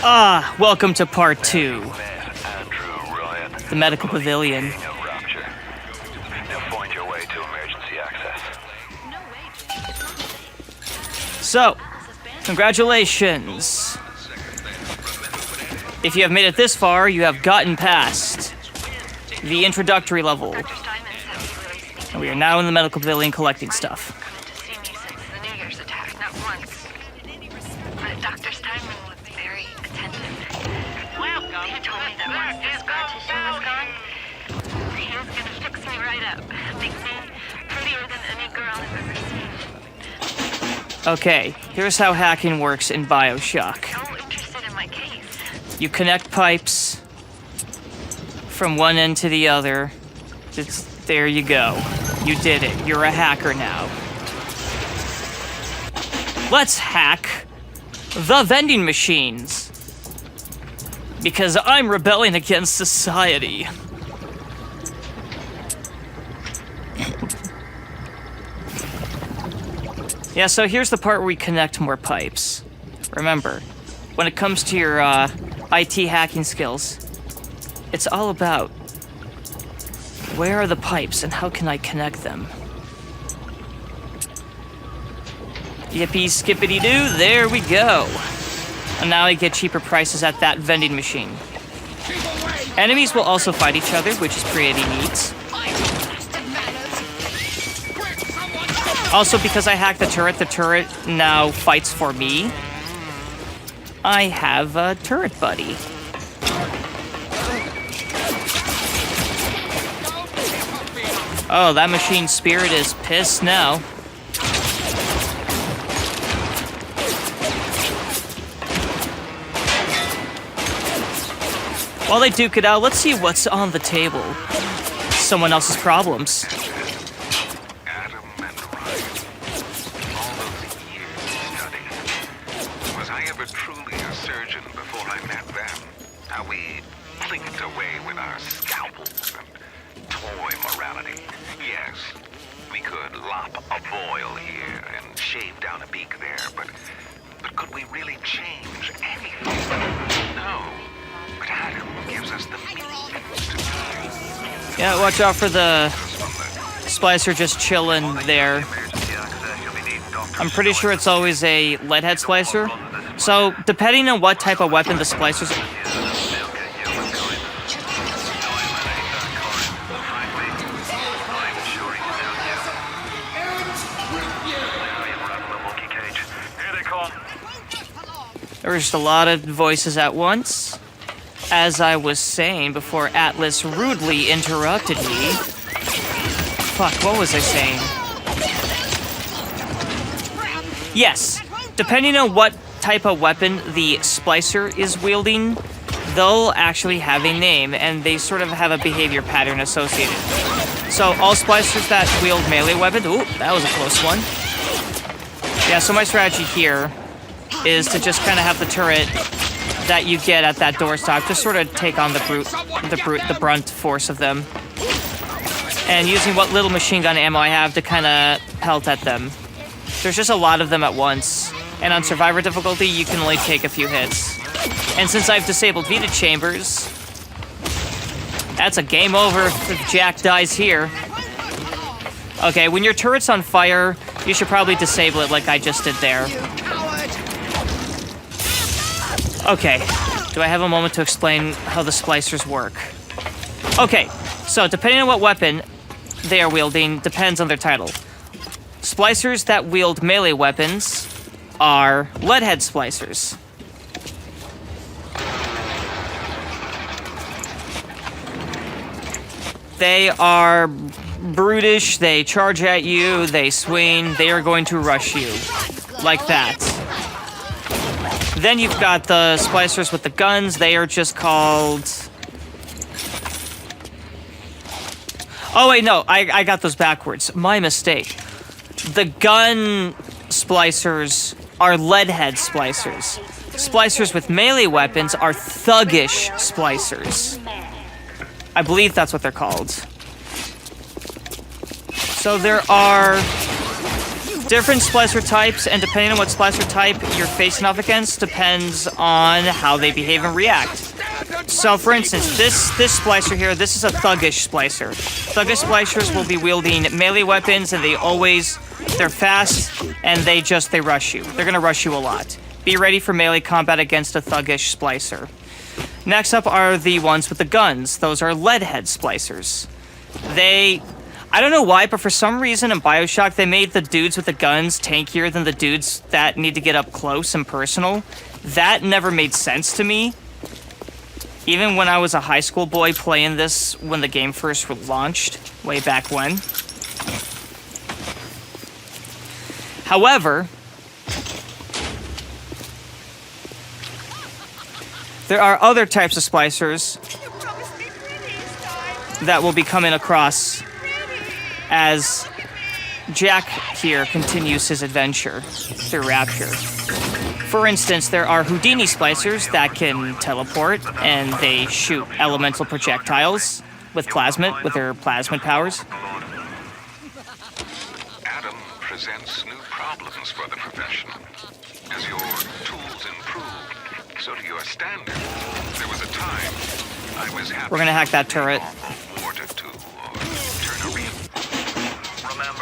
Welcome to part 2. The medical pavilion. So, congratulations. If you have made it this far, you have gotten past the introductory level. And we are now in the medical pavilion collecting stuff. Okay, here's how hacking works in Bioshock. You connect pipes from one end to the other. There you go. You did it. You're a hacker now. Let's hack the vending machines. Because I'm rebelling against society. Yeah, so here's the part where we connect more pipes. Remember, when it comes to your IT hacking skills, it's all about where are the pipes and how can I connect them? Yippee skippity doo, there we go. And now I get cheaper prices at that vending machine. Enemies will also fight each other, which is pretty neat. Also, because I hacked the turret now fights for me. I have a turret buddy. Oh, that machine spirit is pissed now. While they duke it out, let's see what's on the table. Someone else's problems. Yeah, watch out for the splicer just chilling there. I'm pretty sure it's always a leadhead splicer. So, depending on what type of weapon the splicers... There were just a lot of voices at once. As I was saying before Atlas rudely interrupted me. Fuck, what was I saying? Yes, depending on what type of weapon the splicer is wielding, they'll actually have a name, and they sort of have a behavior pattern associated. So all splicers that wield melee weapons... Ooh, that was a close one. Yeah, so my strategy here is to just kind of have the turret that you get at that doorstop just sort of take on the brunt force of them. And using what little machine gun ammo I have to kind of pelt at them. There's just a lot of them at once. And on survivor difficulty, you can only take a few hits. And since I've disabled Vita chambers, that's a game over if Jack dies here. Okay, when your turret's on fire, you should probably disable it like I just did there. Okay, do I have a moment to explain how the splicers work? Okay, so depending on what weapon they are wielding depends on their title. Splicers that wield melee weapons are leadhead splicers. They are brutish, they charge at you, they swing, they are going to rush you. Like that. Then you've got the splicers with the guns. They are just called... Oh, wait, no. I got those backwards. My mistake. The gun splicers are leadhead splicers. Splicers with melee weapons are thuggish splicers. I believe that's what they're called. So there are Different splicer types, and depending on what splicer type you're facing off against, depends on how they behave and react. So, for instance, this splicer here, this is a thuggish splicer. Thuggish splicers will be wielding melee weapons, and they're fast, and they rush you. They're gonna rush you a lot. Be ready for melee combat against a thuggish splicer. Next up are the ones with the guns. Those are leadhead splicers. I don't know why, but for some reason in Bioshock, they made the dudes with the guns tankier than the dudes that need to get up close and personal. That never made sense to me. Even when I was a high school boy playing this when the game first launched, way back when. However, there are other types of splicers that will be coming across as Jack here continues his adventure through Rapture. For instance, there are Houdini splicers that can teleport, and they shoot elemental projectiles with their plasmid powers. Adam presents new problems for the professional. As your tools improve, so do your standards. There was a time I was happy. We're gonna hack that turret.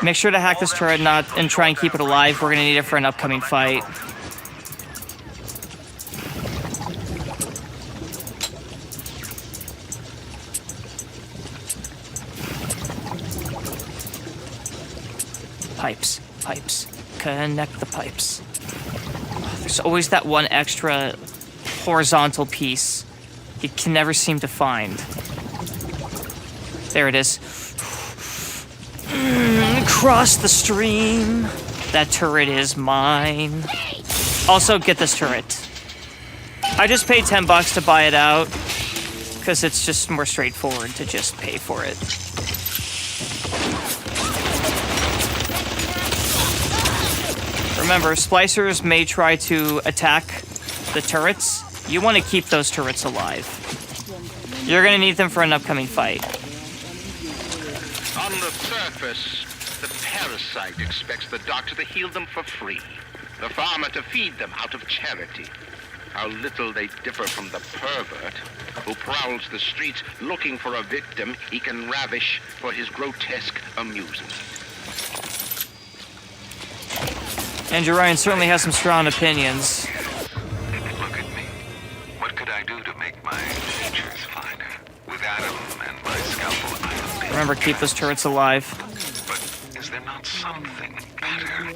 Make sure to hack this turret and try and keep it alive. We're gonna need it for an upcoming fight. Pipes. Connect the pipes. There's always that one extra horizontal piece you can never seem to find. There it is. Cross the stream. That turret is mine. Also, get this turret. I just paid $10 to buy it out because it's just more straightforward to just pay for it. Remember, splicers may try to attack the turrets. You want to keep those turrets alive. You're going to need them for an upcoming fight. On the surface, the parasite expects the doctor to heal them for free, the farmer to feed them out of charity. How little they differ from the pervert who prowls the streets looking for a victim he can ravish for his grotesque amusement. Andrew Ryan certainly has some strong opinions. Look at me. What could I do to make my features finer? With Adam and my scalpel, I would. Remember, keep those turrets alive. But is there not something better?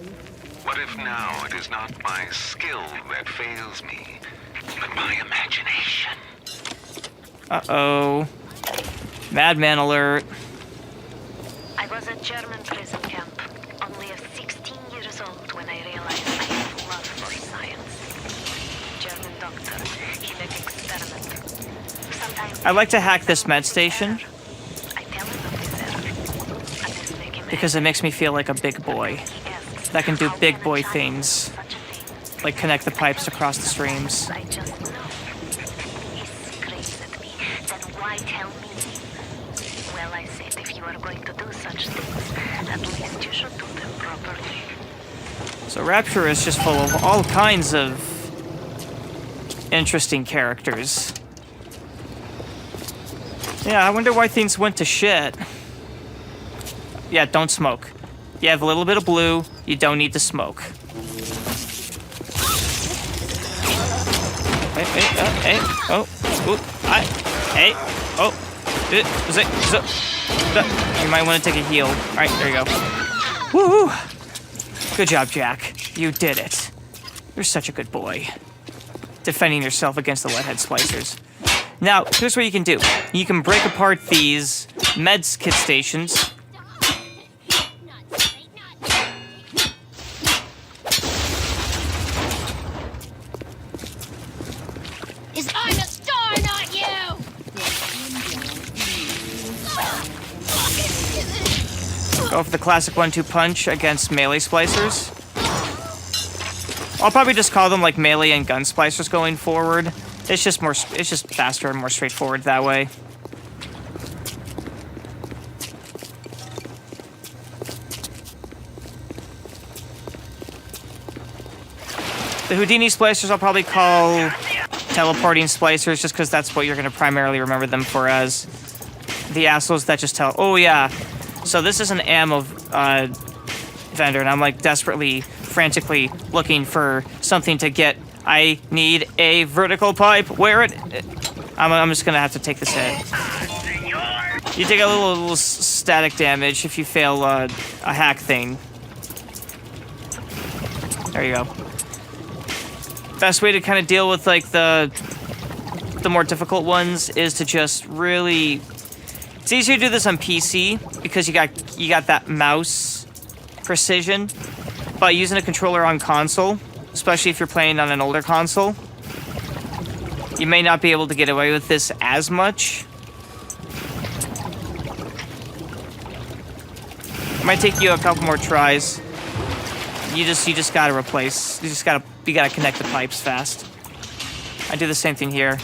What if now it is not my skill that fails me, but my imagination? Uh-oh. Madman alert. I was at German prison camp, only 16 years old when I realized I had love for science. German doctor, he made experiment. Sometimes I'd like to hack this med station I tell him of this error, and this make him because it makes me feel like a big boy He asks, that can do "How big can a boy child things, do such a thing?" like connect the pipes across the streams. I just know. He screams at me. Then why tell me? Well, I said, if you are going to do such things, at least you should do them properly. So Rapture is just full of all kinds of interesting characters. Yeah, I wonder why things went to shit. Yeah, don't smoke. You have a little bit of blue, you don't need to smoke. You might want to take a heal. Alright, there you go. Woo! Good job, Jack. You did it. You're such a good boy. Defending yourself against the leadhead splicers. Now, here's what you can do. You can break apart these meds kit stations. Is I'm a star, not you! Go for the classic 1-2 punch against melee splicers. I'll probably just call them like melee and gun splicers going forward. It's just faster and more straightforward that way. The Houdini splicers I'll probably call teleporting splicers, just because that's what you're going to primarily remember them for as. The assholes that just tell. Oh, yeah. So this is an ammo vendor, and I'm like desperately, frantically looking for something to get. I need a vertical pipe. Where it? I'm just going to have to take this hit. You take a little static damage if you fail a hack thing. There you go. Best way to kind of deal with like the more difficult ones is to just really. It's easier to do this on PC because you got that mouse precision, but using a controller on console, especially if you're playing on an older console, you may not be able to get away with this as much. It might take you a couple more tries. You just gotta replace. You gotta connect the pipes fast. I do the same thing here.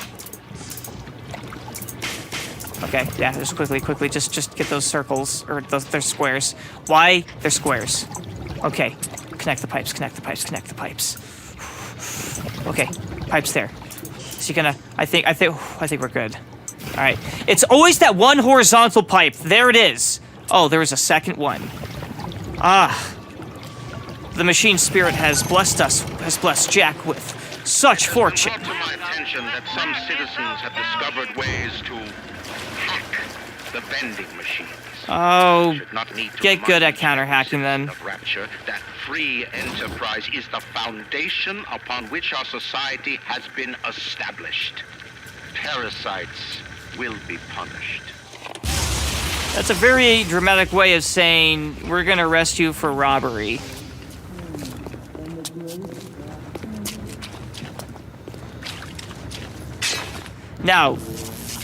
Okay, yeah, just quickly, just get those circles, or they're squares. Why? They're squares. Okay, connect the pipes. Okay, pipes there. So you're gonna, I think we're good. All right, it's always that one horizontal pipe. There it is. Oh, there was a second one. Ah, the machine spirit has blessed Jack with such fortune. It's brought to my attention that some citizens have discovered ways to hack the vending machines. Oh, Should not need to get good at remind counter-hacking then. of Rapture that free enterprise is the foundation upon which our society has been established. Parasites will be punished. That's a very dramatic way of saying we're gonna arrest you for robbery. Now,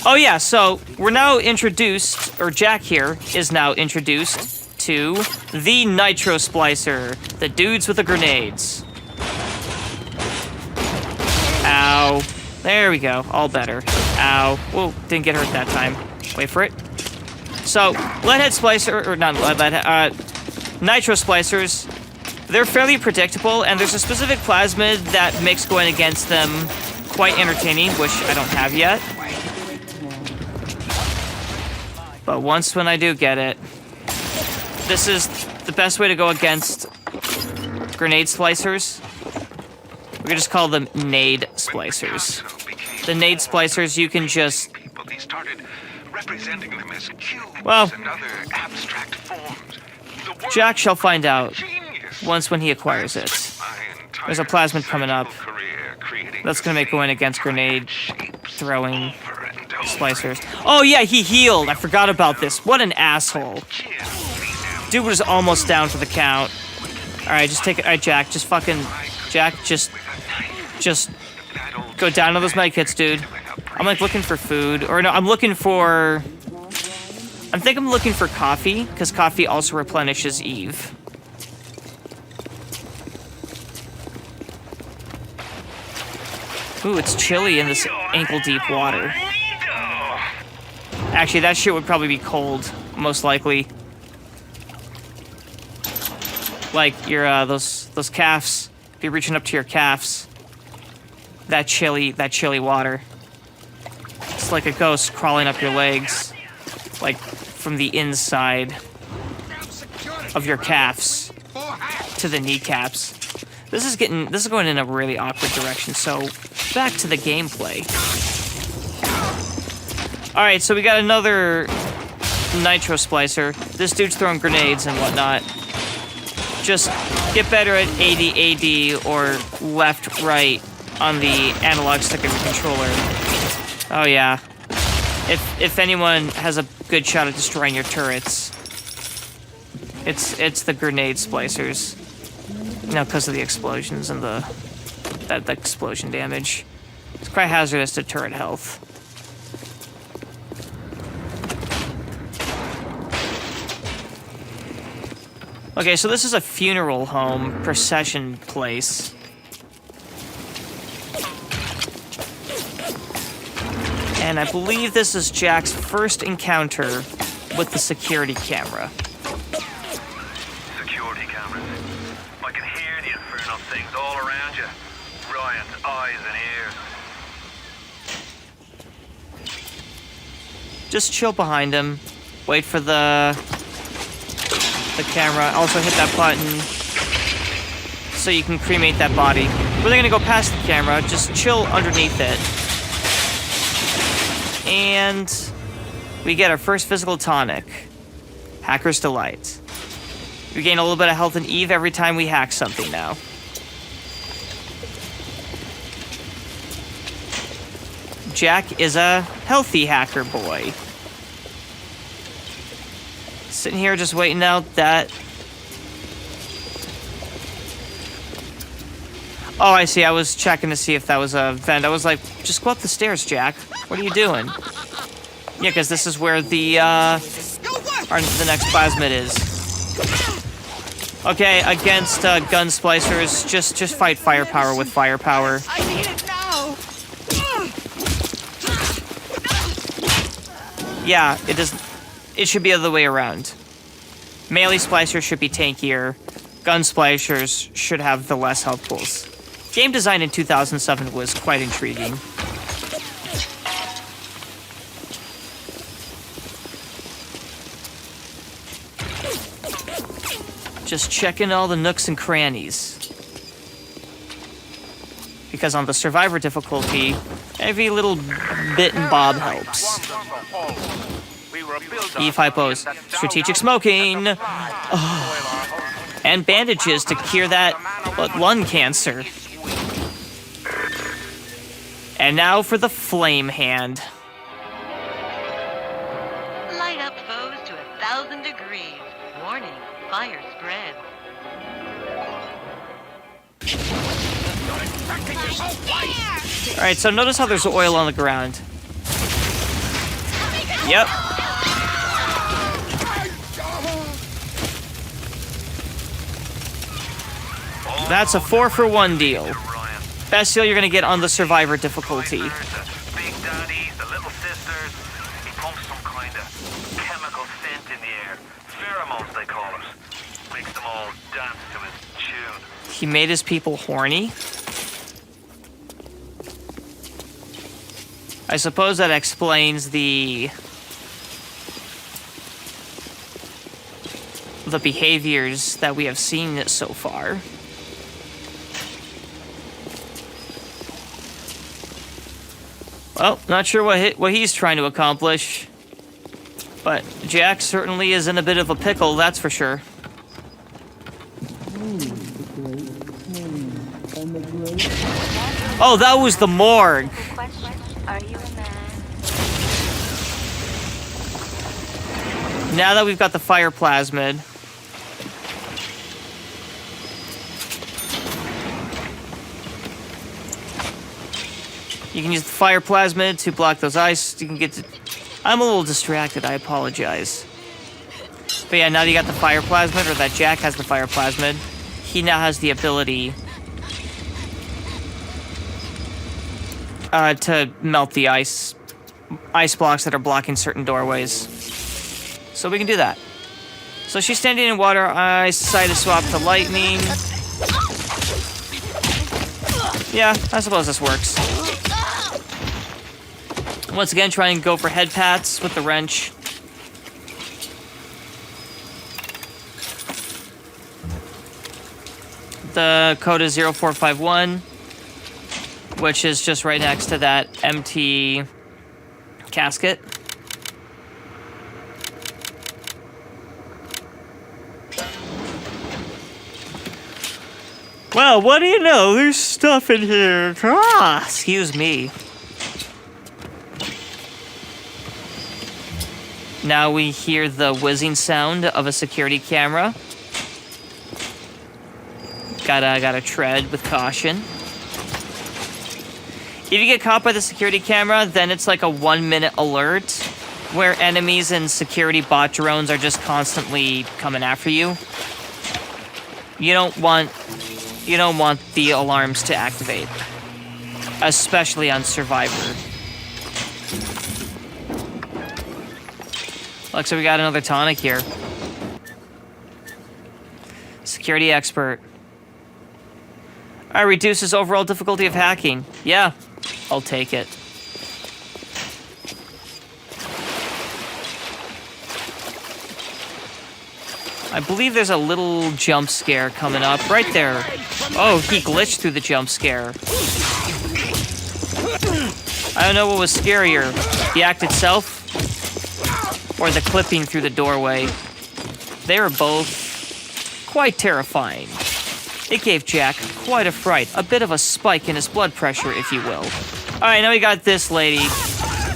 oh yeah, so we're now introduced, or Jack here is now introduced to the Nitro Splicer, the dudes with the grenades. Ow. There we go, all better. Ow. Whoa, didn't get hurt that time. Wait for it. So, leadhead splicer, or not leadhead, Nitro Splicers, they're fairly predictable, and there's a specific plasmid that makes going against them quite entertaining, which I don't have yet. But once when I do get it, this is the best way to go against grenade splicers. We can just call them nade splicers. The nade splicers, you can just... They started representing them as cubes Well, and other abstract forms. The world Jack shall find out genius. once when he acquires it. There's a plasmid coming up. That's gonna make going against grenade throwing splicers. Oh yeah, he healed. I forgot about this. What an asshole. Dude was almost down for the count. Alright, just take it. Alright, Jack, just fucking... Jack, just go down to those medkits, dude. I'm like looking for food. Or no, I'm looking for... I think I'm looking for coffee, because coffee also replenishes Eve. Ooh, it's chilly in this ankle-deep water. Actually, that shit would probably be cold, most likely. Like your those calves. Be reaching up to your calves. That chilly water. It's like a ghost crawling up your legs, like from the inside of your calves to the kneecaps. This is going in a really awkward direction. So back to the gameplay. All right, so we got another Nitro Splicer. This dude's throwing grenades and whatnot. Just get better at AD or left right on the analog stick of your controller. Oh yeah. If anyone has a good shot at destroying your turrets, it's the grenade splicers. You know, because of the explosions and the explosion damage. It's quite hazardous to turret health. Okay, so this is a funeral home procession place. And I believe this is Jack's first encounter with the security camera. Security cameras. I can hear the infernal things all around you. eyes and ears. Just chill behind him. Wait for the camera. Also hit that button so you can cremate that body. We're then gonna go past the camera, just chill underneath it. And we get our first physical tonic. Hacker's Delight. We gain a little bit of health and Eve every time we hack something now. Jack is a healthy hacker boy. Sitting here just waiting out that... Oh, I see. I was checking to see if that was a vent. I was like, just go up the stairs, Jack. What are you doing? Yeah, because this is where the next plasmid is. Okay, against gun splicers, just fight firepower with firepower. I need it now. Yeah, it should be the other way around. Melee splicers should be tankier. Gun splicers should have the less health pools. Game design in 2007 was quite intriguing. Just checking all the nooks and crannies. Because on the Survivor difficulty, every little bit and bob helps. Eve hypos, strategic smoking, and bandages to cure that lung cancer. And now for the flame hand. Light up foes to 1,000 degrees. Warning, fire spread. Alright, so notice how there's oil on the ground. Yep. That's a 4-for-1 deal. Best deal you're gonna get on the Survivor difficulty. Big Daddies, the little sisters. He pumps some kind of chemical scent in the air. Pheromones, they call it. Makes them all dance to his tune. He made his people horny. I suppose that explains the behaviors that we have seen so far. Well, not sure what he's trying to accomplish, but Jack certainly is in a bit of a pickle, that's for sure. Oh, that was the morgue. Are you a man? Now that we've got the fire plasmid, you can use the fire plasmid to block those ice. You can get to... I'm a little distracted, I apologize. But yeah, now that you got the fire plasmid, or that Jack has the fire plasmid, he now has the ability to melt the ice blocks that are blocking certain doorways. So we can do that. So she's standing in water. I decided to swap to lightning. Yeah, I suppose this works. Once again, try and go for head pats with the wrench. The code is 0451, which is just right next to that empty casket. Well, what do you know? There's stuff in here. Ah, excuse me. Now we hear the whizzing sound of a security camera. Gotta tread with caution. If you get caught by the security camera, then it's like a 1-minute alert where enemies and security bot drones are just constantly coming after you. You don't want the alarms to activate, especially on Survivor. Looks like we got another tonic here. Security expert. Alright, reduces overall difficulty of hacking. Yeah, I'll take it. I believe there's a little jump scare coming up right there. Oh, he glitched through the jump scare. I don't know what was scarier, the act itself or the clipping through the doorway. They were both quite terrifying. It gave Jack quite a fright, a bit of a spike in his blood pressure, if you will. Alright, now we got this lady.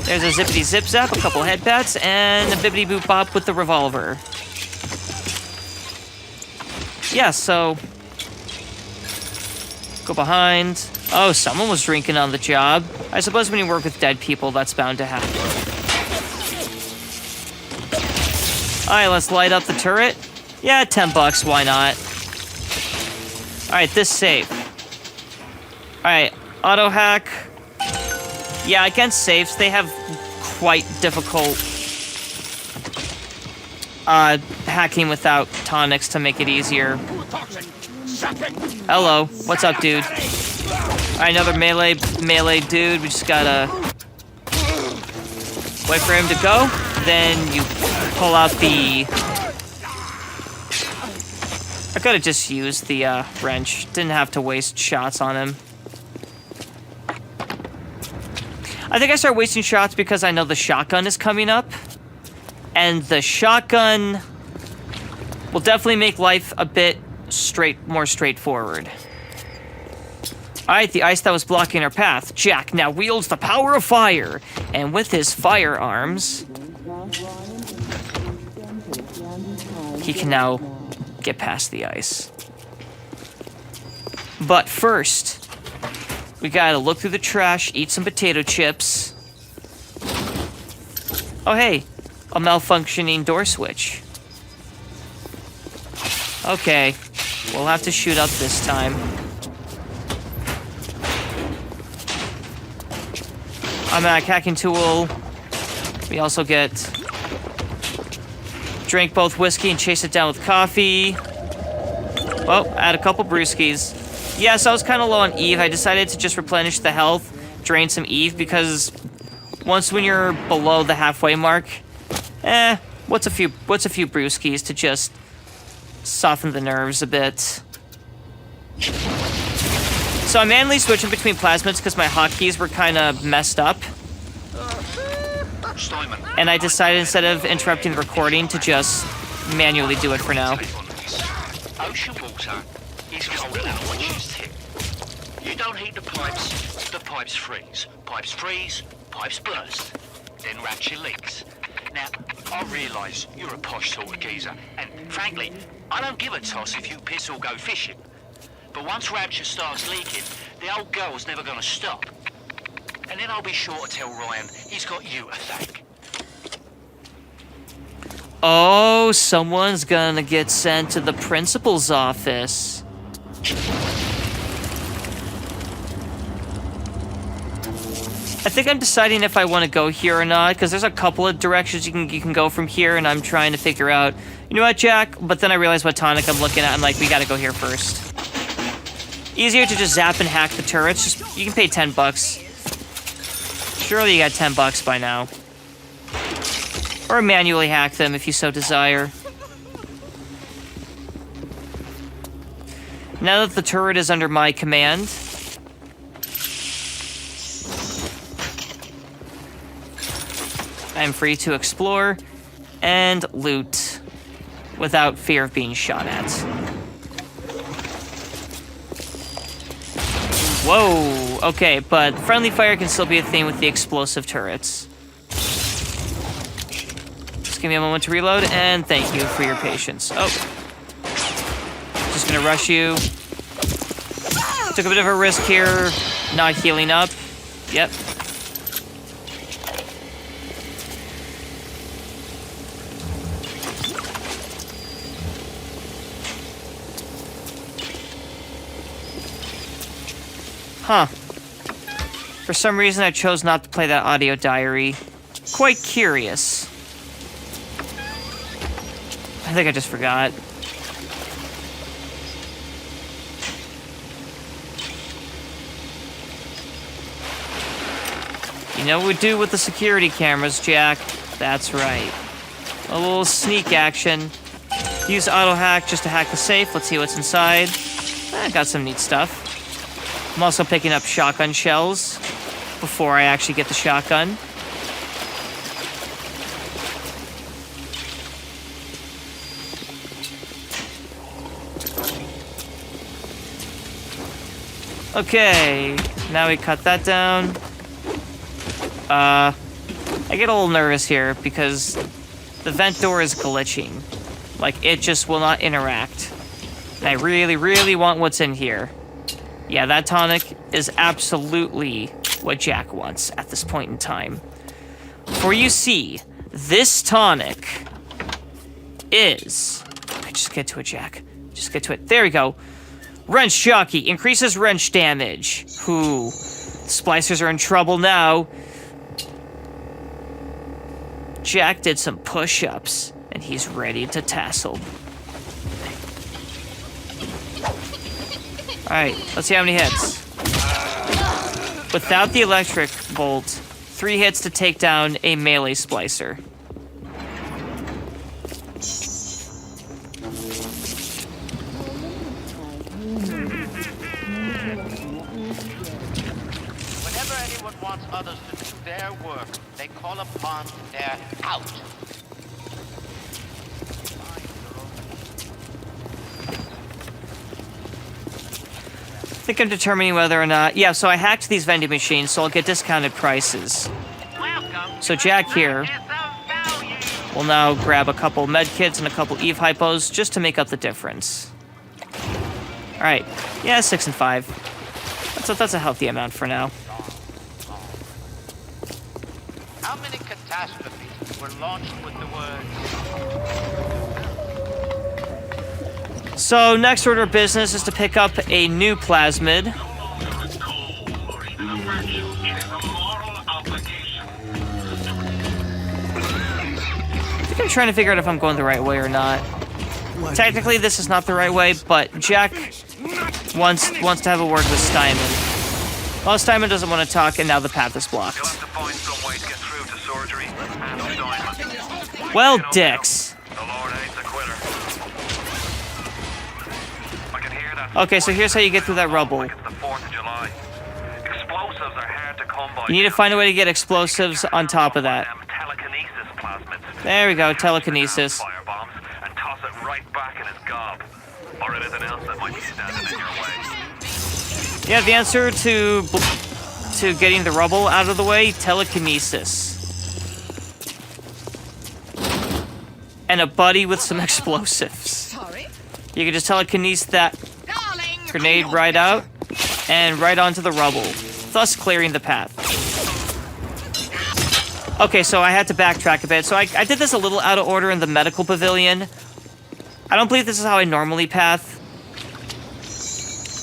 There's a zippity zip zap, a couple head pats, and a bibbity boop bop with the revolver. Yeah, so... Go behind. Oh, someone was drinking on the job. I suppose when you work with dead people, that's bound to happen. Alright, let's light up the turret. Yeah, $10, why not? Alright, this save. Alright, auto hack. Yeah, against safes, they have quite difficult hacking without tonics to make it easier. Hello, what's up, dude? Alright, another melee dude. We just gotta wait for him to go. Then you pull out the... I could've just used the wrench. Didn't have to waste shots on him. I think I start wasting shots because I know the shotgun is coming up. And the shotgun will definitely make life a bit more straightforward. Alright, the ice that was blocking our path. Jack now wields the power of fire. And with his firearms, he can now get past the ice. But first, we gotta look through the trash, eat some potato chips. Oh hey, a malfunctioning door switch. Okay, we'll have to shoot up this time. Automatic hacking tool. We also get... Drink both whiskey and chase it down with coffee. Well, add a couple brewskis. Yeah, so I was kind of low on Eve. I decided to just replenish the health, drain some Eve, because once when you're below the halfway mark, what's a few brewskis to just soften the nerves a bit. So I'm manually switching between plasmids because my hotkeys were kind of messed up. And I decided instead of interrupting the recording to just manually do it for now. Ocean water is colder now when it's tip. You don't heat the pipes freeze. Pipes freeze, pipes burst. Then ratchet leaks. Now, I realise you're a posh sort of geezer, and frankly, I don't give a toss if you piss or go fishing. But once Rapture starts leaking, the old girl's never gonna stop. And then I'll be sure to tell Ryan he's got you to thank. Oh, someone's gonna get sent to the principal's office. I think I'm deciding if I want to go here or not, because there's a couple of directions you can go from here, and I'm trying to figure out, you know what, Jack? But then I realize what tonic I'm looking at. I'm like, we gotta go here first. Easier to just zap and hack the turrets. Just, you can pay $10. Surely you got $10 by now. Or manually hack them if you so desire. Now that the turret is under my command, I am free to explore and loot without fear of being shot at. Whoa, okay, but friendly fire can still be a thing with the explosive turrets. Just give me a moment to reload, and thank you for your patience. Oh. Just gonna rush you. Took a bit of a risk here, not healing up. Yep. Huh. For some reason, I chose not to play that audio diary. Quite curious. I think I just forgot. You know what we do with the security cameras, Jack? That's right. A little sneak action. Use auto hack just to hack the safe. Let's see what's inside. I got some neat stuff. I'm also picking up shotgun shells before I actually get the shotgun. Okay, now we cut that down. I get a little nervous here because the vent door is glitching. Like, it just will not interact. And I really, really want what's in here. Yeah, that tonic is absolutely what Jack wants at this point in time. For you see, this tonic is... Just get to it, Jack. Just get to it. There we go. Wrench Jockey. Increases wrench damage. Whew. Splicers are in trouble now. Jack did some push-ups, and he's ready to tassel. Alright, let's see how many hits. Without the electric bolt, 3 hits to take down a melee splicer. Whenever anyone wants others to do their work, they call upon their out. I think I'm determining whether or not... Yeah, so I hacked these vending machines, so I'll get discounted prices. So Jack here will now grab a couple med kits and a couple Eve hypos just to make up the difference. Alright. Yeah, 6 and 5. That's a healthy amount for now. How many catastrophes were launched with the words... So, next order of business is to pick up a new plasmid. I think I'm trying to figure out if I'm going the right way or not. Technically, this is not the right way, but Jack wants to have a word with Steinman. Well, Steinman doesn't want to talk, and now the path is blocked. You'll have to find some way to get through to surgery and Steinman. Well, dicks. The Lord hates a quitter. I can hear that. Okay, so here's how you get through that rubble. Like it's the 4th of July. Explosives are hard to come by. You need to find a way to get explosives on top of that. Telekinesis plasmids. There we go, telekinesis. Firebombs and toss it right back in his gob. Or anything else that might be standing in your way. Yeah, the answer to getting the rubble out of the way, telekinesis. And a buddy with some explosives. Sorry. You can just telekinese that grenade right out and right onto the rubble, thus clearing the path. Okay, so I had to backtrack a bit. So I did this a little out of order in the medical pavilion. I don't believe this is how I normally path.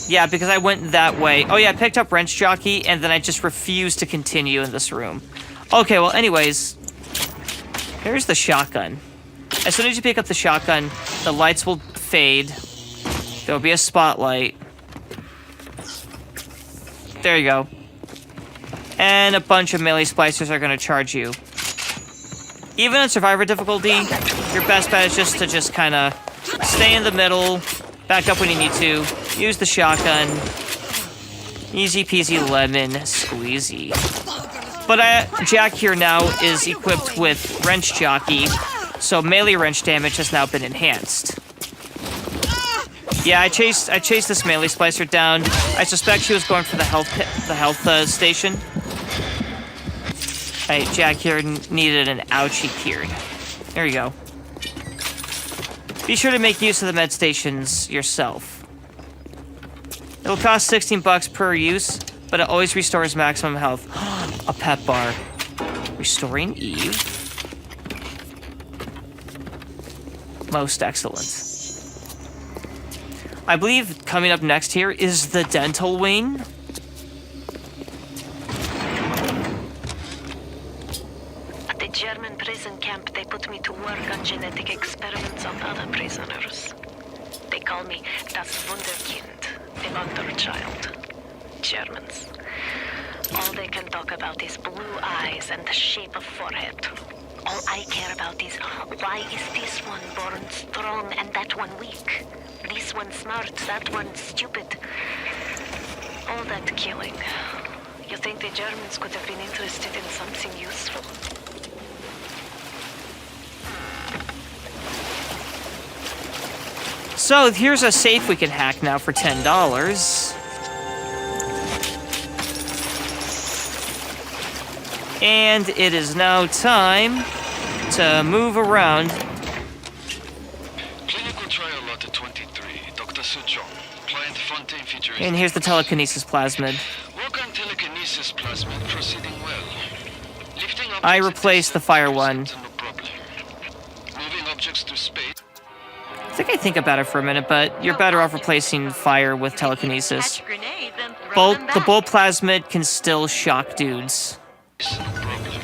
Yeah, because I went that way. Oh yeah, I picked up Wrench Jockey, and then I just refused to continue in this room. Okay, well, anyways, here's the shotgun. As soon as you pick up the shotgun, the lights will fade. There'll be a spotlight. There you go. And a bunch of melee splicers are going to charge you. Even on Survivor difficulty, your best bet is just to kind of stay in the middle, back up when you need to, use the shotgun. Easy peasy lemon squeezy. But Jack here now is equipped with Wrench Jockey, so melee wrench damage has now been enhanced. Yeah, I chased this melee splicer down. I suspect she was going for the health station. Hey, Jack here needed an ouchie cured. There you go. Be sure to make use of the med stations yourself. It'll cost 16 bucks per use, but it always restores maximum health. A pet bar. Restoring Eve. Most excellent. I believe coming up next here is the dental wing. At the German prison camp, they put me to work on genetic experiments on other prisoners. They call me das Wunderkind, the Wonder Child. Germans. All they can talk about is blue eyes and the shape of forehead. All I care about is why is this one born strong and that one weak? This one smart, that one stupid. All that killing. You think the Germans could have been interested in something useful? So here's a safe we can hack now for $10. And it is now time to move around. Clinical trial lot 23, Dr. Suchong. Client Fontaine featuring... And here's the telekinesis plasmid. Work on telekinesis plasmid proceeding well. Lifting objects I replaced the fire one. no problem. Moving objects to space. I think about it for a minute, but you're better off replacing fire with telekinesis. Catch grenades and throw them The back. bolt plasmid can still shock dudes. No problem.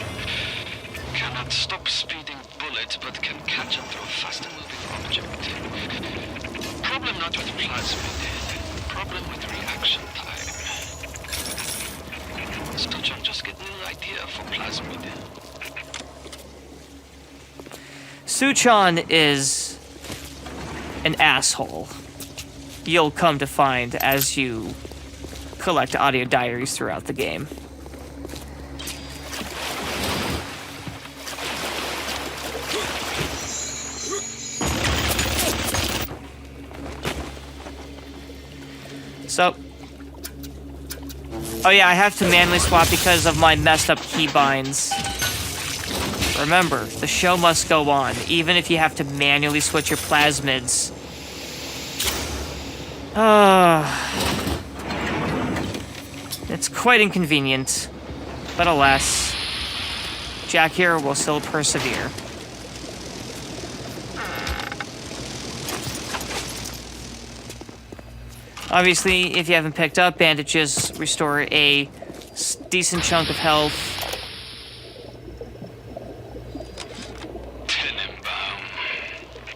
Cannot stop speeding bullet, but can catch and throw faster moving object. Problem not with plasmid. Problem with reaction time. Suchong just get a little idea for plasmid. Suchong is an asshole. You'll come to find as you collect audio diaries throughout the game. So, oh yeah, I have to manually swap because of my messed up keybinds. Remember, the show must go on, even if you have to manually switch your plasmids. It's quite inconvenient, but alas, Jack here will still persevere. Obviously, if you haven't picked up, bandages restore a decent chunk of health.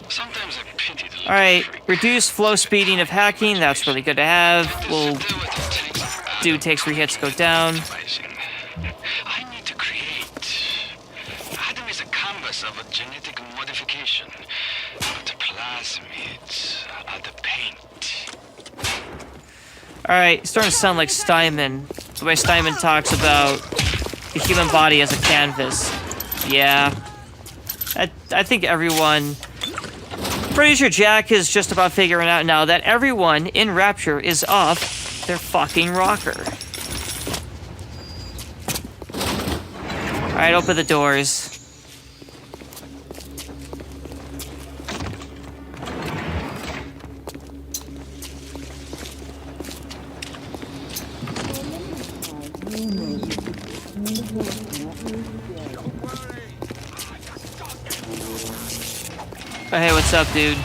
Sometimes I pity the Alright, reduce flow speeding of hacking, that's really good to have. We'll do takes 3 hits, go down. I need to create. Adam is a canvas of a genetic modification. But the plasmids are the paint. Alright, starting to sound like Steinman. The way Steinman talks about the human body as a canvas. Yeah. I think everyone... Pretty sure Jack is just about figuring out now that everyone in Rapture is off their fucking rocker. Alright, open the doors. Oh, hey, what's up, dude?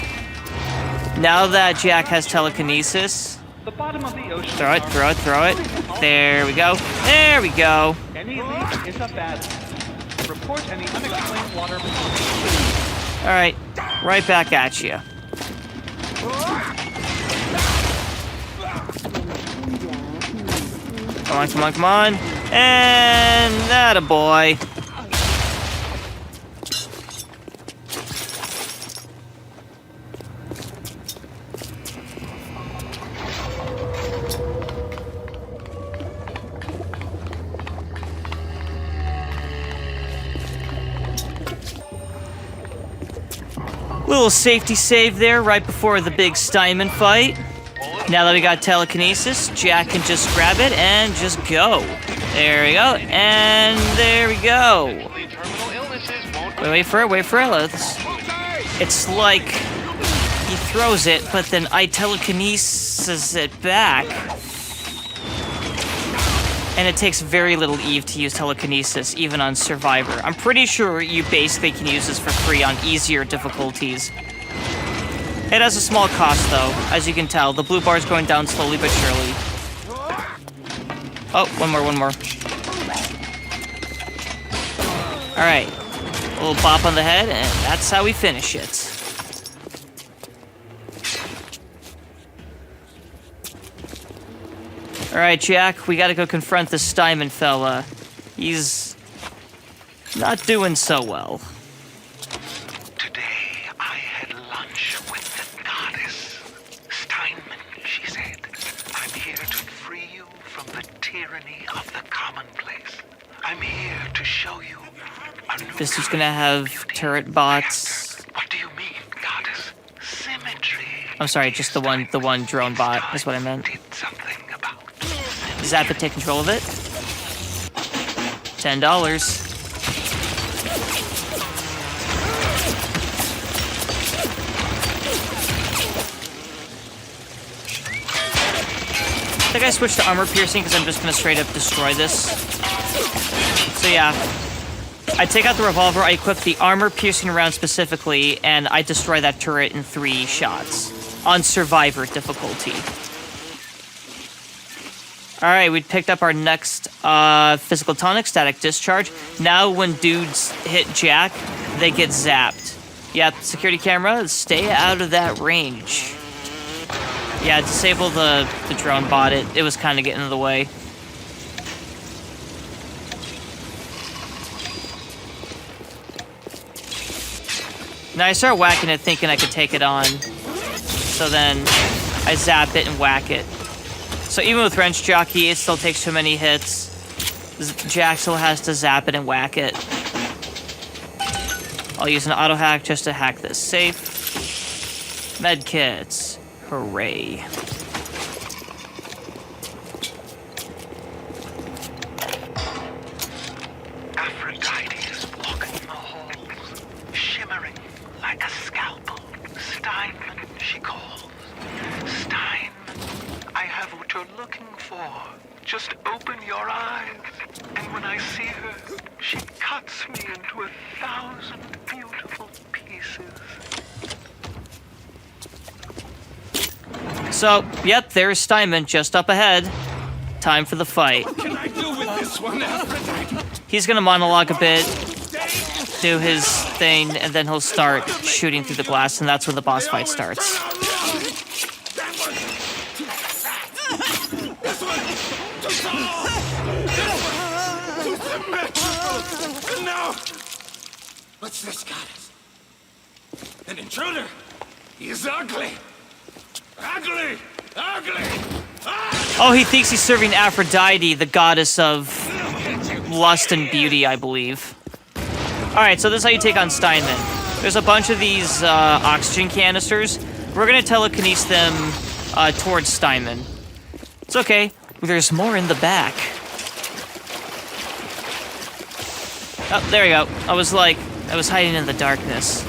Now that Jack has telekinesis, The bottom of the ocean. throw it, throw it, throw it. There we go. There we go. Any leak is a bad thing. Report any unexplained water. Alright, right back at you. Come on, come on, come on. And that a boy. Little safety save there right before the big Steinman fight. Now that we got telekinesis, Jack can just grab it and just go. There we go, and there we go. Wait for it, wait for it. It's like he throws it, but then I telekinesis it back. And it takes very little Eve to use telekinesis, even on Survivor. I'm pretty sure you basically can use this for free on easier difficulties. It has a small cost, though. As you can tell, the blue bar is going down slowly but surely. Oh, one more. Alright. A little bop on the head, and that's how we finish it. Alright, Jack, we gotta go confront this Steinman fella. He's not doing so well. Today I had lunch with the goddess. Steinman, she said. I'm here to free you from the tyranny of the commonplace. I'm here to show you a new This is gonna have turret bots. What do you mean, goddess? Symmetry. I'm sorry, just the one drone bot is what I meant. Did something about Zap it, take control of it. $10. I think I switched to armor piercing because I'm just gonna straight up destroy this. So yeah, I take out the revolver, I equip the armor piercing round specifically, and I destroy that turret in 3 shots on survivor difficulty. Alright, we picked up our next physical tonic, static discharge. Now when dudes hit Jack, they get zapped. Yep, security camera, stay out of that range. Yeah, disable the drone bot. It was kind of getting in the way. Now I start whacking it thinking I could take it on. So then I zap it and whack it. So even with Wrench Jockey, it still takes too many hits. Jack still has to zap it and whack it. I'll use an auto hack just to hack this safe. Medkits. Hooray. Aphrodite is walking the halls, shimmering like a scalpel. Steinman, she calls. Steinman, I have what you're looking for. Just open your eyes. And when I see her, she cuts me into 1,000 beautiful pieces. So, yep, there's Steinman just up ahead. Time for the fight. What can I do with this one, Aphrodite? He's gonna monologue a bit, do his thing, and then he'll start shooting through the glass, and that's when the boss fight starts. No! What's this, goddess? An intruder? He's ugly! Ugly! Ugly! Oh, he thinks he's serving Aphrodite, the goddess of lust and beauty, I believe. Alright, so this is how you take on Steinman. There's a bunch of these oxygen canisters. We're gonna telekinesis them towards Steinman. It's okay. There's more in the back. Oh, there we go. I was hiding in the darkness.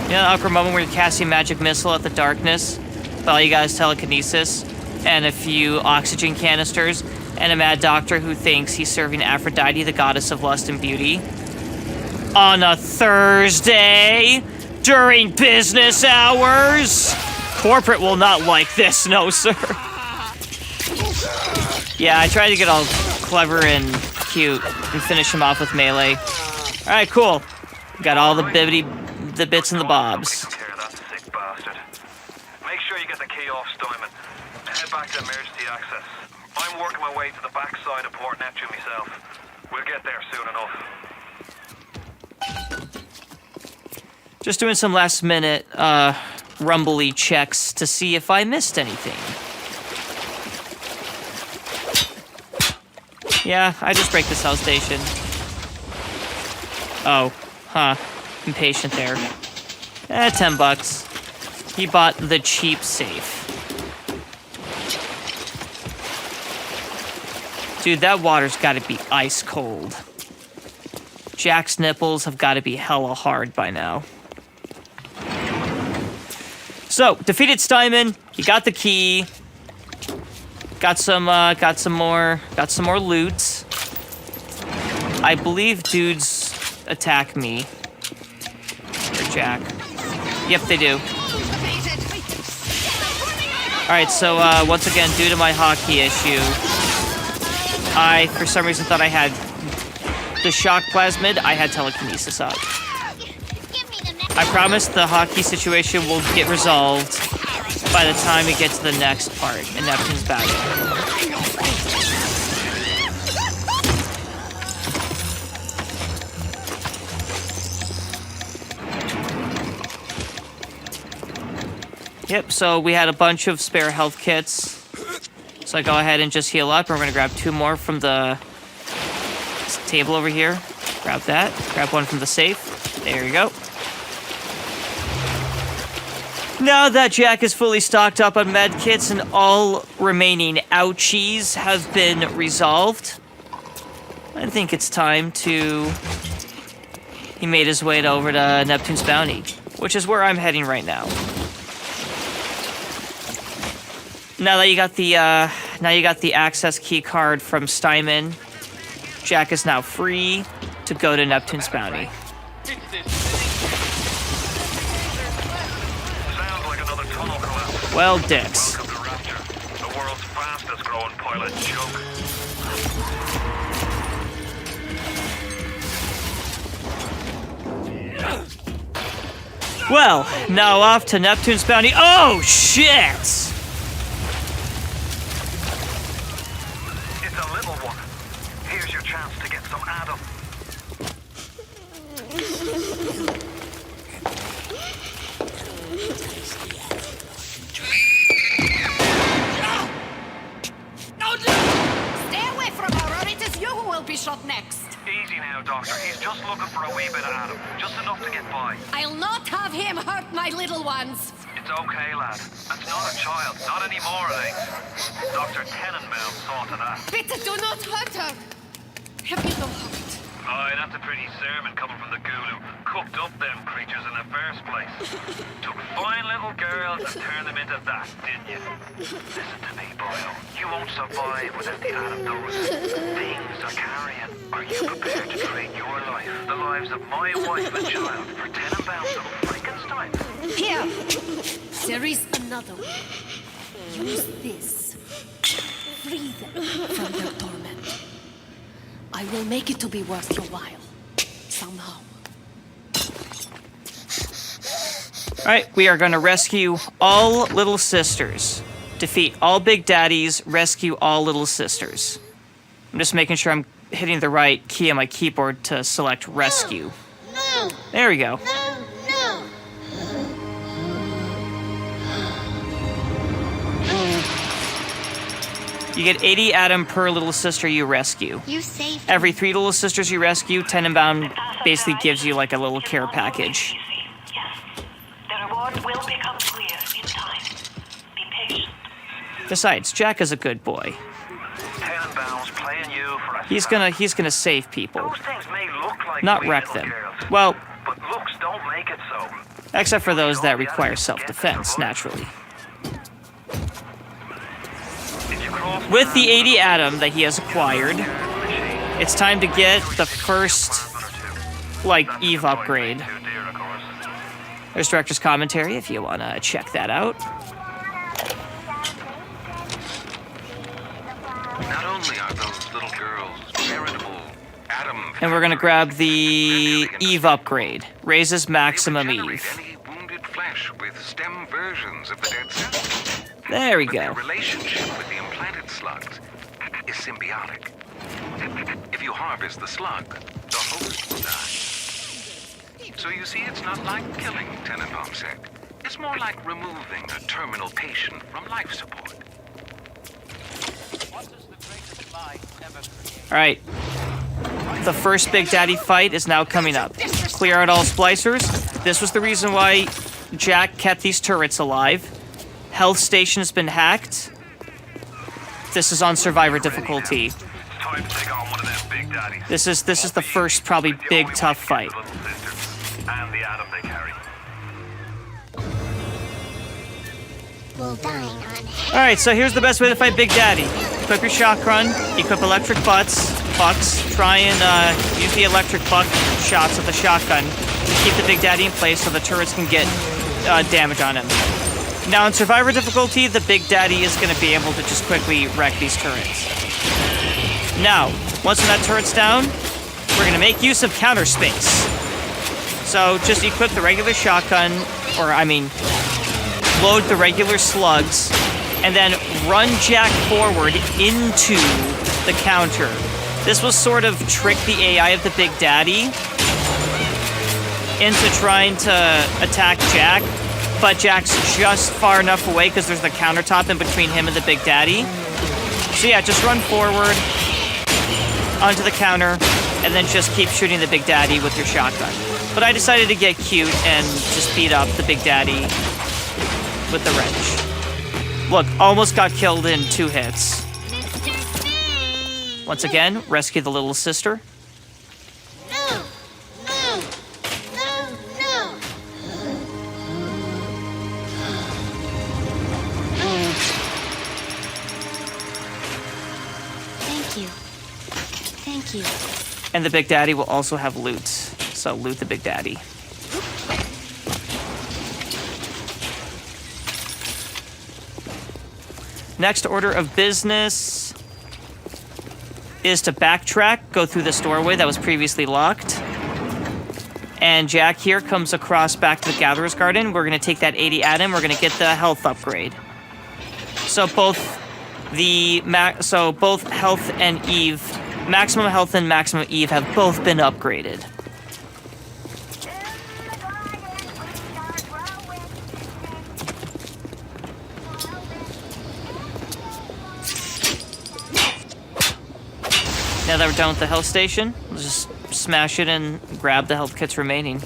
You know, awkward moment where you're casting a magic missile at the darkness, with all you guys telekinesis, and a few oxygen canisters, and a mad doctor who thinks he's serving Aphrodite, the goddess of lust and beauty. On a Thursday, during business hours. Corporate will not like this, no sir. Yeah, I tried to get all clever and cute and finish him off with melee. Alright, cool. Got all the bits and the bobs. Make sure you get the key off Steinman. Head back to emergency access. I'm working my way to the backside of Port Neptune myself. We'll get there soon enough. Just doing some last minute rumbly checks to see if I missed anything. Yeah, I just break the cell station. Oh, huh. Impatient there. $10. He bought the cheap safe. Dude, that water's gotta be ice cold. Jack's nipples have gotta be hella hard by now. So, defeated Steinman. He got the key. Got some more loot. I believe dudes attack me. Or Jack. Yep, they do. Alright, so once again, due to my hockey issue, I, for some reason, thought I had the shock plasmid. I had telekinesis up. I promise the hockey situation will get resolved by the time we get to the next part in Neptune's Bounty. Yep, so we had a bunch of spare health kits. So I go ahead and just heal up. We're going to grab 2 more from the table over here. Grab that. Grab 1 from the safe. There you go. Now that Jack is fully stocked up on med kits and all remaining ouchies have been resolved, I think it's time to... He made his way over to Neptune's Bounty, which is where I'm heading right now. Now that you got the access key card from Steinman, Jack is now free to go to Neptune's Bounty. Well, dicks. Welcome to Rapture, the world's fastest growing pilot joke. Well, now off to Neptune's Bounty. Oh, shit! It's a little one. Here's your chance to get some Adam. Stay away from her, or it is you who will be shot next. Easy now, Doctor. He's just looking for a wee bit of Adam. Just enough to get by. I'll not have him hurt my little ones. It's okay, lad. That's not a child. Not anymore, it ain't. Dr. Tenenbaum saw to that. Vita, do not hurt her. Have you no heart? Aye, that's a pretty sermon coming from the ghoul who cooked up them creatures in the first place. Took fine little girls and turned them into that, didn't you? Listen to me, boyo. You won't survive without the Adam those things are carrying. Are you prepared to trade your life, the lives of my wife and child, for Tenenbaum's little Frankenstein? Here. There is another way. Use this. Free them from their torment. I will make it to be worth your while. Somehow. Alright, we are going to rescue all little sisters. Defeat all big daddies, rescue all little sisters. I'm just making sure I'm hitting the right key on my keyboard to select rescue. No. There we go. No. You get 80 Adam per little sister you rescue. You saved Every 3 little sisters you rescue, Tenenbaum basically gives you like a little care package. Yes. The reward will become clear in time. Be patient. Besides, Jack is a good boy. Tenenbaum's playing you for a He's gonna save people, Those things may look like not sweet wreck little them. girls, Well, but looks don't make it so. except for those that require self-defense, naturally. Did you cross With the 80 Adam that he has acquired, it's time to get the first, like, Eve upgrade. There's director's commentary if you want to check that out. Not only are those little girls veritable Adam... And we're going to grab the Eve upgrade. Raises maximum Eve. Any wounded flesh with stem versions of the dead cells. There we But go. their relationship with the implanted slugs is symbiotic. If you harvest the slug, the host will die. So you see, it's not like killing, Tenenbaum said. It's more like removing a terminal patient from life support. What is the greatest lie ever created? Alright. The first Big Daddy fight is now coming up. Clear out all splicers. This was the reason why Jack kept these turrets alive. Health station has been hacked. This is on survivor difficulty. Time to take on one of them big daddies. This is the first probably big tough fight. The little sisters and the Adam they carry. Alright, so here's the best way to fight Big Daddy. Equip your shotgun, equip electric bucks, try and use the electric buck shots of the shotgun to keep the Big Daddy in place so the turrets can get damage on him. Now in survivor difficulty, the Big Daddy is going to be able to just quickly wreck these turrets. Now, once that turret's down, we're going to make use of counter space. So just equip the regular shotgun, or I mean, load the regular slugs, and then run Jack forward into the counter. This will sort of trick the AI of the Big Daddy into trying to attack Jack, but Jack's just far enough away because there's the countertop in between him and the Big Daddy. So yeah, just run forward onto the counter, and then just keep shooting the Big Daddy with your shotgun. But I decided to get cute and just beat up the Big Daddy with the wrench. Look, almost got killed in 2 hits. Once again, rescue the little sister. No! No! No! No! Thank you. Thank you. And the Big Daddy will also have loot. So loot the Big Daddy. Next order of business is to backtrack, go through this doorway that was previously locked. And Jack here comes across back to the Gatherer's Garden. We're going to take that 80 atom. We're going to get the health upgrade. So both health and Eve, maximum health and maximum Eve have both been upgraded. Now that we're done with the health station, let's just smash it and grab the health kits remaining.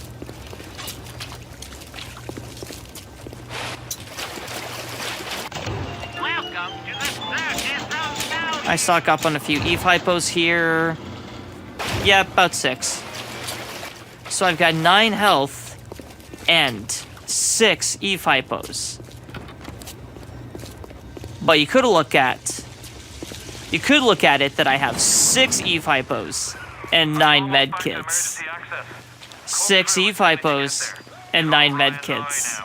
I stock up on a few Eve hypos here. Yeah, about 6. So I've got 9 health and 6 Eve hypos. But you could look at it that I have 6 Eve hypos and 9 med kits. 6 Eve hypos and 9 med kits.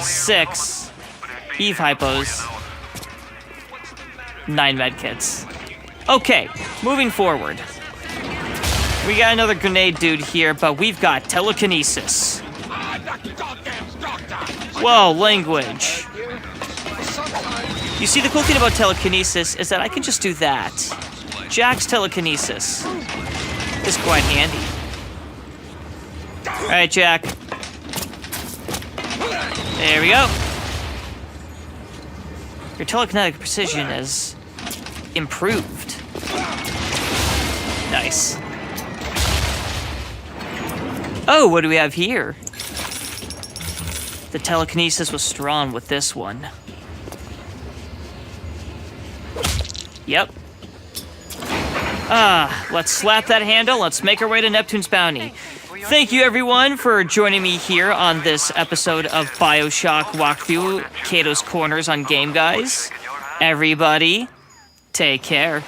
6 Eve hypos, 9 med kits. Okay, moving forward. We got another grenade dude here, but we've got telekinesis. Whoa, language. You see, the cool thing about telekinesis is that I can just do that. Jack's telekinesis is quite handy. Alright, Jack. There we go. Your telekinetic precision is improved. Nice. Oh, what do we have here? The telekinesis was strong with this one. Yep. Let's slap that handle. Let's make our way to Neptune's Bounty. Thank you, everyone, for joining me here on this episode of Bioshock Walkthrough, Kato's Corners on Game Guys. Everybody, take care.